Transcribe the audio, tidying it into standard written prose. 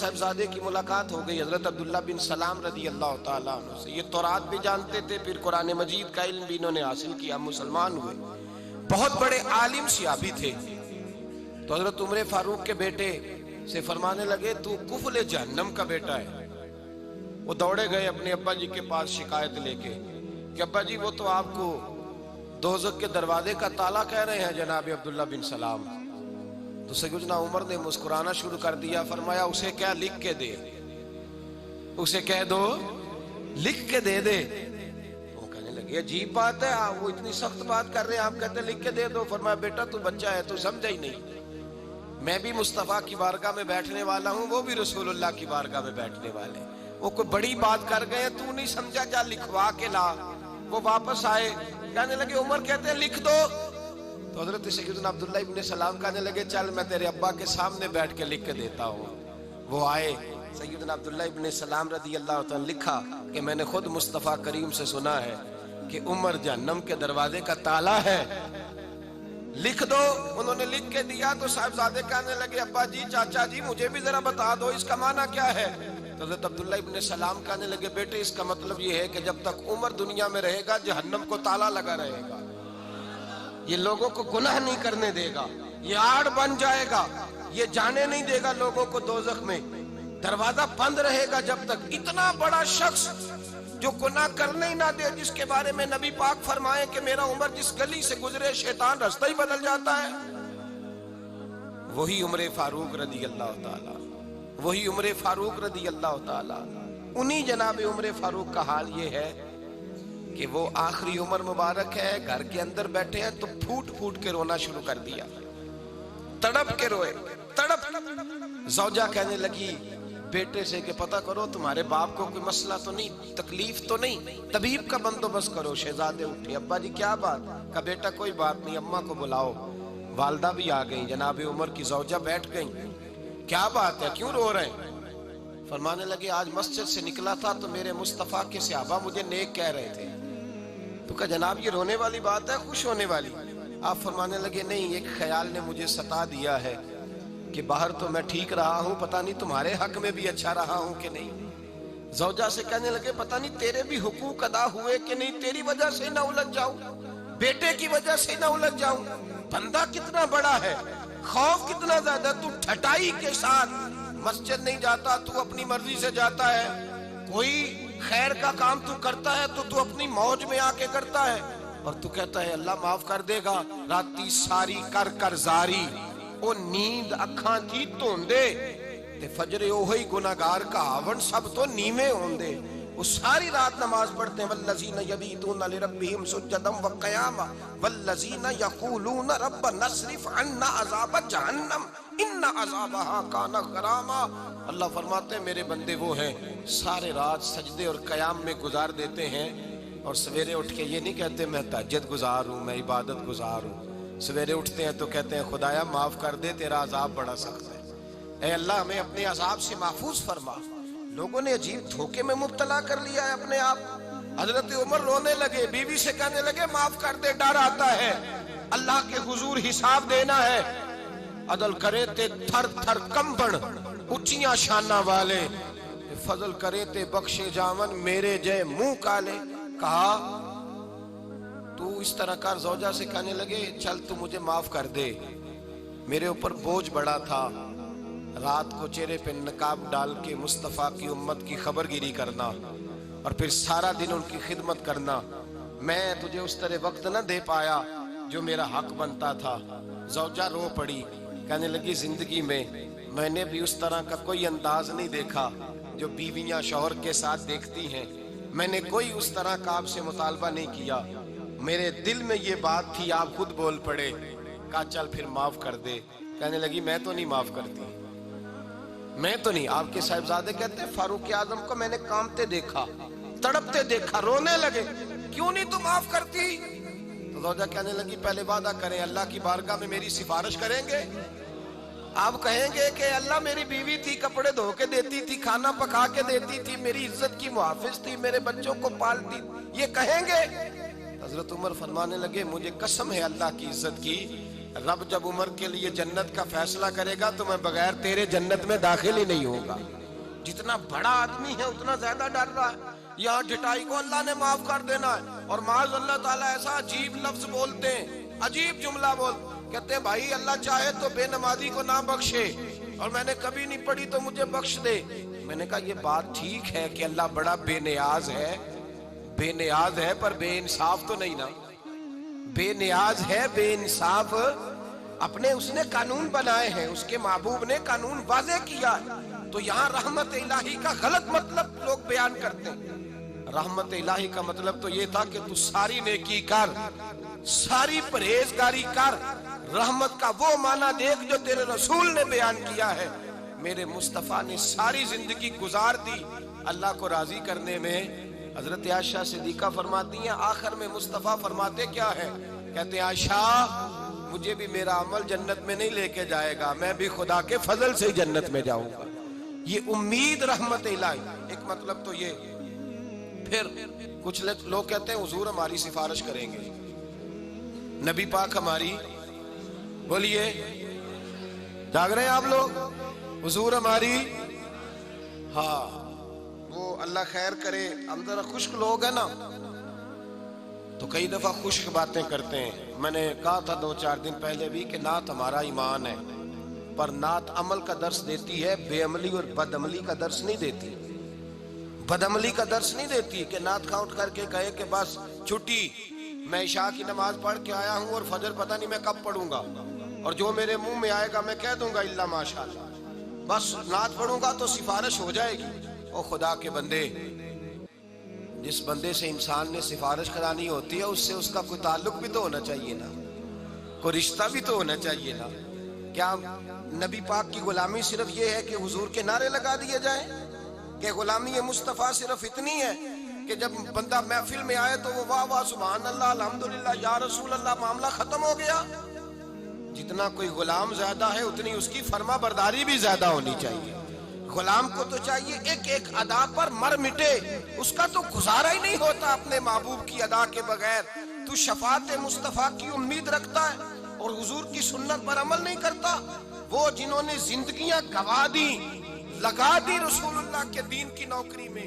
صاحبزادے کی ملاقات ہو گئی حضرت عبداللہ بن سلام رضی اللہ تعالیٰ عنہ سے. یہ تورات بھی جانتے تھے، پھر قرآن مجید کا علم بھی انہوں نے حاصل کیا، مسلمان ہوئے. بہت بڑے عالم صحابی تھے. تو حضرت عمر فاروق کے بیٹے سے فرمانے لگے تو کفل جہنم کا بیٹا ہے. وہ دوڑے گئے اپنے ابا جی کے پاس شکایت لے کے کہ ابا جی وہ تو آپ کو دوزخ کے دروازے کا تالا کہہ رہے ہیں جناب عبداللہ بن سلام. تو سیدنا عمر نے مسکرانا شروع کر دیا، فرمایا اسے کیا لکھ کے دے، اسے کہہ دو لکھ کے دے دے. وہ کہنے لگے عجیب بات ہے، وہ اتنی سخت بات کر رہے ہیں، آپ کہتے ہیں لکھ کے دے دو. فرمایا بیٹا تو بچہ ہے، تو سمجھا ہی نہیں. میں بھی مصطفیٰ کی بارگاہ میں بیٹھنے والا ہوں، وہ بھی رسول اللہ کی بارگاہ میں بیٹھنے والے. وہ کوئی بڑی بات کر گئے، تو نہیں سمجھا، جا لکھوا کے لا. وہ واپس آئے، کہنے لگے عمر کہتے ہیں لکھ دو. تو حضرت سیدنا عبداللہ ابن سلام کہنے لگے چل میں تیرے ابا کے سامنے بیٹھ کے لکھ کے دیتا ہوں. وہ آئے، سیدنا عبداللہ ابن سلام رضی اللہ تعالیٰ لکھا کہ میں نے خود مصطفیٰ کریم سے سنا ہے کہ عمر جہنم کے دروازے کا تالا ہے، لکھ دو. انہوں نے لکھ کے دیا. تو صاحبزادے کہنے لگے ابا جی چاچا جی مجھے بھی ذرا بتا دو اس کا معنی کیا ہے. تو حضرت عبداللہ ابن سلام کہنے لگے بیٹے اس کا مطلب یہ ہے کہ جب تک عمر دنیا میں رہے گا جہنم کو تالا لگا رہے گا، یہ لوگوں کو گناہ نہیں کرنے دے گا، یہ آڑ بن جائے گا، یہ جانے نہیں دے گا لوگوں کو دوزخ میں، دروازہ بند رہے گا جب تک. اتنا بڑا شخص جو گناہ کرنے ہی نہ دے، جس کے بارے میں نبی پاک فرمائے کہ میرا عمر جس گلی سے گزرے شیطان رستہ ہی بدل جاتا ہے، وہی عمر فاروق رضی اللہ تعالیٰ، وہی عمر فاروق رضی اللہ تعالیٰ. انہی جناب عمر فاروق کا حال یہ ہے کہ وہ آخری عمر مبارک ہے، گھر کے اندر بیٹھے ہیں تو پھوٹ پھوٹ کے رونا شروع کر دیا، تڑپ کے روئے، تڑپ. زوجہ کہنے لگی بیٹے سے کہ پتہ کرو تمہارے باپ کو کوئی مسئلہ تو نہیں، تکلیف تو نہیں، طبیب کا بندوبست کرو. شہزادے اٹھے، ابا جی کیا بات؟ کہا بیٹا کوئی بات نہیں، اماں کو بلاؤ. والدہ بھی آ گئیں، جناب عمر کی زوجہ بیٹھ گئیں. کیا بات ہے، کیوں رو رہے ہیں؟ فرمانے لگے آج مسجد سے نکلا تھا تو میرے مصطفیٰ کے صحابہ مجھے نیک کہہ رہے تھے. تو کہا جناب یہ رونے والی بات ہے خوش ہونے والی؟ آپ فرمانے لگے نہیں، ایک خیال نے مجھے ستا دیا ہے کہ باہر تو میں ٹھیک رہا ہوں، پتہ نہیں تمہارے حق میں بھی اچھا رہا ہوں کہ نہیں. زوجہ سے کہنے لگے پتہ نہیں تیرے بھی حقوق ادا ہوئے کہ نہیں، تیری وجہ سے نہ الجھ جاؤں، بیٹے کی وجہ سے نہ الجھ جاؤں. بندہ کتنا بڑا ہے، خوف کتنا زیادہ. تو ٹھٹائی کے ساتھ مسجد نہیں جاتا، تو اپنی مرضی سے جاتا ہے. کوئی خیر کا کام تو کرتا ہے تو اپنی موج میں آ کے کرتا ہے، اور تو کہتا ہے اللہ معاف کر دے گا. راتی ساری کر کر زاری، او نیند اکھاں تھی توندے تے فجر اوہی گناہگار کا آون سب تو نیمے ہوندے. وہ ساری رات نماز پڑھتے ہیں، والذین یبیتون لربہم سجدا وقیاما والذین یقولون ربنا اصرف عنا عذاب جہنم ان عذابہا کان غراما. اللہ فرماتے ہیں میرے بندے وہ ہیں سارے رات سجدے اور قیام میں گزار دیتے ہیں، اور سویرے اٹھ کے یہ نہیں کہتے میں تہجد گزار ہوں، میں عبادت گزار ہوں. سویرے اٹھتے ہیں تو کہتے ہیں خدایا معاف کر دے، تیرا عذاب بڑا سخت ہے، اے اللہ ہمیں اپنے عذاب سے محفوظ فرما. لوگوں نے عجیب دھوکے میں مبتلا کر لیا ہے اپنے آپ. حضرت عمر رونے لگے، بیوی سے کہنے لگے معاف کر دے، ڈر آتا ہے، اللہ کے حضور حساب دینا ہے. عدل کرے تے تھر تھر کمبن اچیاں شانہ والے، فضل کرے تے بخشے جاون میرے جے منہ کالے. کہا تو اس طرح کر. زوجہ سے کہنے لگے چل تو مجھے معاف کر دے، میرے اوپر بوجھ بڑا تھا، رات کو چہرے پہ نقاب ڈال کے مصطفیٰ کی امت کی خبر گیری کرنا اور پھر سارا دن ان کی خدمت کرنا. میں تجھے اس طرح وقت نہ دے پایا جو میرا حق بنتا تھا. زوجہ رو پڑی، کہنے لگی زندگی میں نے بھی اس طرح کا کوئی انداز نہیں دیکھا جو بیویاں شوہر کے ساتھ دیکھتی ہیں. میں نے کوئی اس طرح کا آپ سے مطالبہ نہیں کیا، میرے دل میں یہ بات تھی، آپ خود بول پڑے. کہا چل پھر معاف کر دے. کہنے لگی میں تو نہیں معاف کرتی، میں تو نہیں. آپ کے صاحبزادے کہتے ہیں فاروق اعظم کو میں نے کامتے دیکھا، تڑپتے دیکھا، رونے لگے، کیوں نہیں تو معاف کرتی؟ تو زوجہ کہنے لگی پہلے وعدہ کریں اللہ کی بارگاہ میں میری سفارش کریں گے. آپ کہیں گے کہ اللہ میری بیوی تھی، کپڑے دھو کے دیتی تھی، کھانا پکا کے دیتی تھی، میری عزت کی محافظ تھی، میرے بچوں کو پالتی، یہ کہیں گے؟ حضرت عمر فرمانے لگے مجھے قسم ہے اللہ کی عزت کی رب جب عمر کے لیے جنت کا فیصلہ کرے گا تو میں بغیر تیرے جنت میں داخل ہی نہیں ہوگا. جتنا بڑا آدمی ہے اتنا زیادہ ڈر رہا ہے. یہاں ڈٹائی کو اللہ نے معاف کر دینا ہے اور معاذ اللہ تعالیٰ ایسا عجیب لفظ بولتے ہیں, عجیب جملہ کہتے ہیں بھائی اللہ چاہے تو بے نمازی کو نہ بخشے اور میں نے کبھی نہیں پڑھی تو مجھے بخش دے. میں نے کہا یہ بات ٹھیک ہے کہ اللہ بڑا بے نیاز ہے پر بے انصاف تو نہیں نا. بے نیاز ہے, بے انصاف. اپنے اس نے قانون بنائے ہیں, اس کے محبوب نے قانون واضح کیا ہے. تو یہاں رحمت الہی کا غلط مطلب لوگ بیان کرتے ہیں. رحمت الہی کا مطلب تو یہ تھا کہ تو ساری نیکی کر, ساری پرہیزگاری کر. رحمت کا وہ معنی دیکھ جو تیرے رسول نے بیان کیا ہے. میرے مصطفیٰ نے ساری زندگی گزار دی اللہ کو راضی کرنے میں. حضرت عائشہ صدیقہ فرماتی ہیں آخر میں مصطفیٰ فرماتے کیا ہے, کہتے ہیں عائشہ مجھے بھی میرا عمل جنت میں نہیں لے کے جائے گا, میں بھی خدا کے فضل سے جنت میں جاؤں گا. یہ امید رحمت الہی ایک مطلب تو یہ. پھر کچھ لوگ کہتے ہیں حضور ہماری سفارش کریں گے, نبی پاک ہماری, بولیے جاگ رہے ہیں آپ لوگ, حضور ہماری, ہاں وہ اللہ خیر کرے. ہم ذرا خشک لوگ ہیں نا تو کئی دفعہ خشک باتیں کرتے ہیں. میں نے کہا تھا 2-4 دن پہلے بھی کہ نعت ہمارا ایمان ہے, پر نعت عمل کا درس دیتی ہے, بے عملی اور بد عملی کا درس نہیں دیتی. بد عملی کا درس نہیں دیتی کہ نعت خواں اٹھ کر کے کہے کہ بس چھٹی, میں عشاء کی نماز پڑھ کے آیا ہوں اور فجر پتہ نہیں میں کب پڑھوں گا اور جو میرے منہ میں آئے گا میں کہہ دوں گا اللہ ماشاءاللہ, بس نعت پڑھوں گا تو سفارش ہو جائے گی. او خدا کے بندے, جس بندے سے انسان نے سفارش کرانی ہوتی ہے اس سے اس کا کوئی تعلق بھی تو ہونا چاہیے نا, کوئی رشتہ بھی تو ہونا چاہیے نا. کیا نبی پاک کی غلامی صرف یہ ہے کہ حضور کے نعرے لگا دیے جائیں, کہ غلامی مصطفیٰ صرف اتنی ہے کہ جب بندہ محفل میں آئے تو وہ واہ واہ سبحان اللہ الحمدللہ یا رسول اللہ, معاملہ ختم ہو گیا. جتنا کوئی غلام زیادہ ہے اتنی اس کی فرما برداری بھی زیادہ ہونی چاہیے. غلام کو تو چاہیے ایک ایک ادا پر مر مٹے, اس کا تو گزارا ہی نہیں ہوتا اپنے محبوب کی ادا کے بغیر. تو شفاعت مصطفیٰ کی امید رکھتا ہے اور حضور کی سنت پر عمل نہیں کرتا. وہ جنہوں نے زندگیاں گوا دی, لگا دی رسول اللہ کے دین کی نوکری میں.